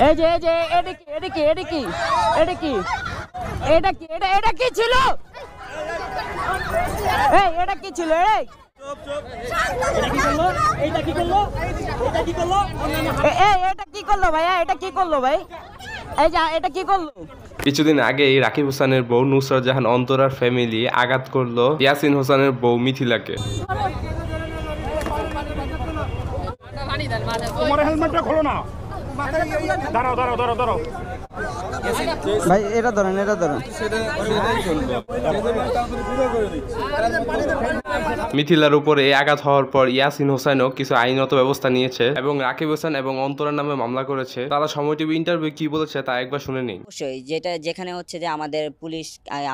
এই যে এটা কি ছিল? এই এটা কি ছিল? এটা কি করলো ভাইয়া? এটা কি করলো ভাই? এই যে এটা কি করলো? কিছুদিন আগে রাকিব হোসেনের বউ নুসরাত জাহান অন্তরার ফ্যামিলি আঘাত করলো ইয়াসিন হোসেনের বউ মিথিলাকে। তোমার হেলমেটটা খোলো না। দাঁড়াও। ভাই এটা ধরেন। মিথিলার উপরে এই আঘাত হওয়ার পর ইয়াসিন হোসেনও কিছু আইনত ব্যবস্থা নিয়েছে এবং রাকিব হোসেন এবং অন্তরার নামে মামলা করেছে। তারা সময় টিভি ইন্টারভিউ কি বলেছে তা একবার শুনে নিন। অবশ্যই যেখানে হচ্ছে যে আমাদের পুলিশ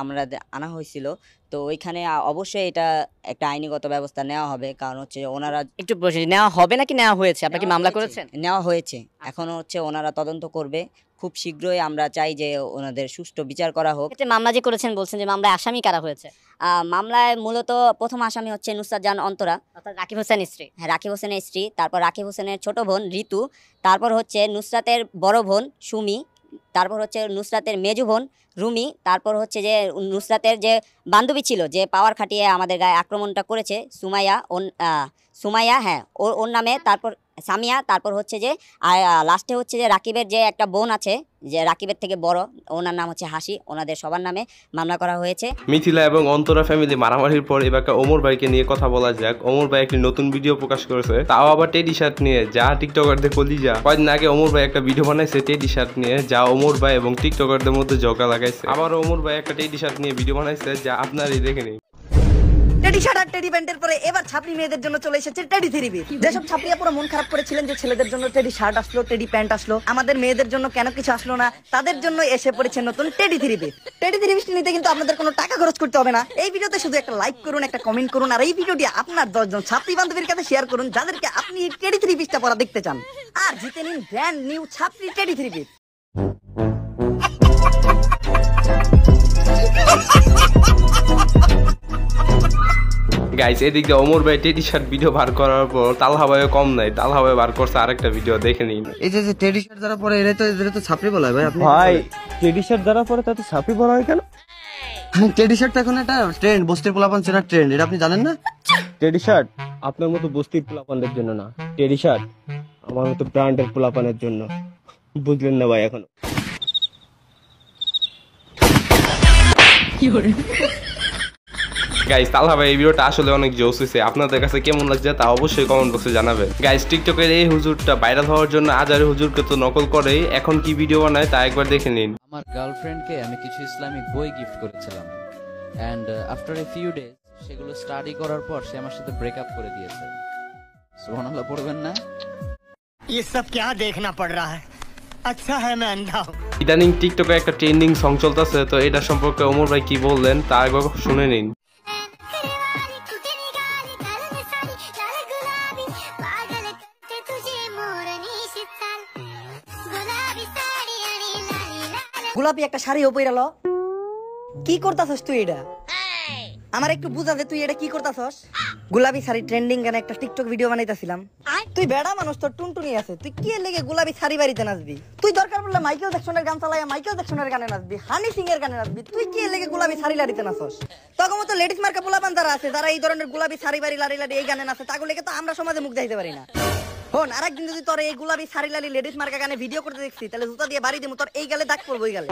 আমরা আনা হয়েছিল, তো ওইখানে অবশ্যই এটা একটা আইনিগত ব্যবস্থা নেওয়া হবে। কারণ হচ্ছে ওনারা একটু নেওয়া হবে নাকি নেওয়া হয়েছে? আপনারা কি মামলা করেছেন? নেওয়া হয়েছে, এখন হচ্ছে ওনারা তদন্ত করবে। খুব শীঘ্রই আমরা চাই যে ওনাদের সুষ্ঠু বিচার করা হোক। মামলা যে করেছেন বলছেন যে মামলায় আসামি কারা হয়েছে? মামলায় মূলত প্রথম আসামি হচ্ছে নুসরাত জাহান অন্তরা, অর্থাৎ রাকিব হোসেনের স্ত্রী। হ্যাঁ, রাকিব হোসেনের স্ত্রী। তারপর রাকিব হোসেনের ছোট বোন ঋতু, তারপর হচ্ছে নুসরাতের বড় বোন সুমি, তারপর হচ্ছে নুসরাতের মেজু বোন রুমি, তারপর হচ্ছে যে নুসরাতের যে বান্ধবী ছিল যে পাওয়ার খাটিয়ে আমাদের গায়ে আক্রমণটা করেছে সুমাইয়া, হ্যাঁ ওর নামে, তারপর সামিয়া, তারপর হচ্ছে যে লাস্টে হচ্ছে যে রাকিবের যে একটা বোন আছে যে রাকিবের থেকে বড়, ওনার নাম হচ্ছে হাসি। ওনাদের সবার নামে মামলা করা হয়েছে। মিথিলা এবং অন্তরা ফ্যামিলি মারামারির পর এবার ওমর ভাইকে নিয়ে কথা বলা যাক। ওমর ভাই একটি নতুন ভিডিও প্রকাশ করেছে, তাও আবার টেডি শার্ট নিয়ে, যা টিকটকারদের কলিজা। কয়েকদিন আগে ওমর ভাই একটা ভিডিও বানাইছে টেডি শার্ট নিয়ে, যা ওমর ভাই এবং টিকটকারদের মধ্যে ঝগড়া লাগাইছে। আবার ওমর ভাই একটা টেডি শার্ট নিয়ে ভিডিও বানাইছে, যা আপনারই দেখে নিন। টেডি শার্ট আর টেডি প্যান্টের পরে এবার ছাপড়ি মেয়েদের জন্য চলে এসেছে টেডি থ্রিবি। যেসব ছাপড়িয়া পুরো মন খারাপ করেছিলেন যে ছেলেদের জন্য টেডি শার্ট আসলো, টেডি প্যান্ট আসলো, আমাদের মেয়েদের জন্য কেন কিছু আসলো না, তাদের জন্য এসে পড়েছে নতুন টেডি থ্রিবি। টেডি থ্রিবি নিতে কিন্তু আপনাদের কোনো টাকা খরচ করতে হবে না। এই ভিডিওতে শুধু একটা লাইক করুন, একটা কমেন্ট করুন, আর এই ভিডিওটি আপনার 10 জন ছাপড়ি বান্ধবীর কাছে শেয়ার করুন যাদেরকে আপনি এই টেডি থ্রিবিটা পরা দেখতে চান, আর জিতে নিন ব্র্যান্ড নিউ ছাপড়ি টেডি থ্রিবি। গাইস, এদিক দিয়ে ওমর ভাই টেডি শার্ট ভিডিও বার করার পর তালহা ভাইও কম নাই, তালহা ভাই বার করছে আরেকটা ভিডিও, দেখে নিন। এই যে টেডি শার্ট যারা পরে এরা তো ছাপড়ি বলা হয় ভাই। আপনি ভাই টেডি শার্ট যারা পরে তাতে ছাপড়ি বলা হয় কেন? টেডি শার্ট এখন একটা ট্রেন্ড, বস্তির পোলাপান চেনার ট্রেন্ড, এটা আপনি জানেন না? টেডি শার্ট আপনার মতো বস্তির পোলাপানদের জন্য না, টেডি শার্ট আমার মতো ব্র্যান্ডের পোলাপানের জন্য। বুঝলেন না ভাই এখনো? গাইস, তালহা ভাই এই ভিডিওটা আসলে অনেক জোস হয়েছে। আপনাদের কাছে কেমন লাগছে তা অবশ্যই কমেন্ট বক্সে জানাবেন। গাইস, টিকটকের এই হুজুরটা ভাইরাল হওয়ার জন্য আজারে হুজুরকে তো নকল করে, এখন কি ভিডিও বানায় তা একবার দেখে নিন। আমার গার্লফ্রেন্ডকে আমি কিছু ইসলামিক বই গিফট করেছিলাম, and after a few days সেগুলো স্টাডি করার পর সে আমার সাথে ব্রেকআপ করে দিয়েছে। সুবহানাল্লাহ পড়বেন না? ये सब क्या देखना पड़ रहा है? अच्छा है मैं अंधा हूं। ইদানিং টিকটকে একটা ট্রেন্ডিং সং চলতেছে, তো এটা সম্পর্কে ওমর ভাই কি বললেন তা একবার শুনে নিন। গোলাপি একটা শাড়ি পইরালো, কি করতাছস তুই? এটা আমার একটু বুঝা দে, তুই এটা কি করতাছস? গোলাপি শাড়ি ট্রেন্ডিং গানে একটা টিকটক ভিডিও বানাইতাছিলাম। তুই বেড়া মানুষ, তোর টুনটুনি আছে, তুই কি লেগে গোলাপি শাড়ি বাড়িতে নাচবি? তুই দরকার পড়লে মাইকেল জ্যাকসনের গান চালাইয়া মাইকেল জ্যাকসনের গানে নাচবি, হানি সিং এর গানে নাচবি। তুই কি লেগে গোলাপি শাড়ি লাড়িতে নাচস? তখন মতো লেডিস মার্কা পোলাপান যারা আছে, যারা এই ধরনের গোলাপি শাড়ি বাড়ি লাড়ি লাড়ি এই গানে নাচে, তাগুলোকে তো আমরা সমাজে মুখ দেখাইতে পারি না। হন, আরেকদিন যদি তোর এই গোলাপি শাড়ি লাড়ি লেডিস মার্কা গানে ভিডিও করতে দেখছি, তাহলে জুতা দিয়ে বাড়ি দিমু, তোর এই গালে দাগ পড়বো। এই গালে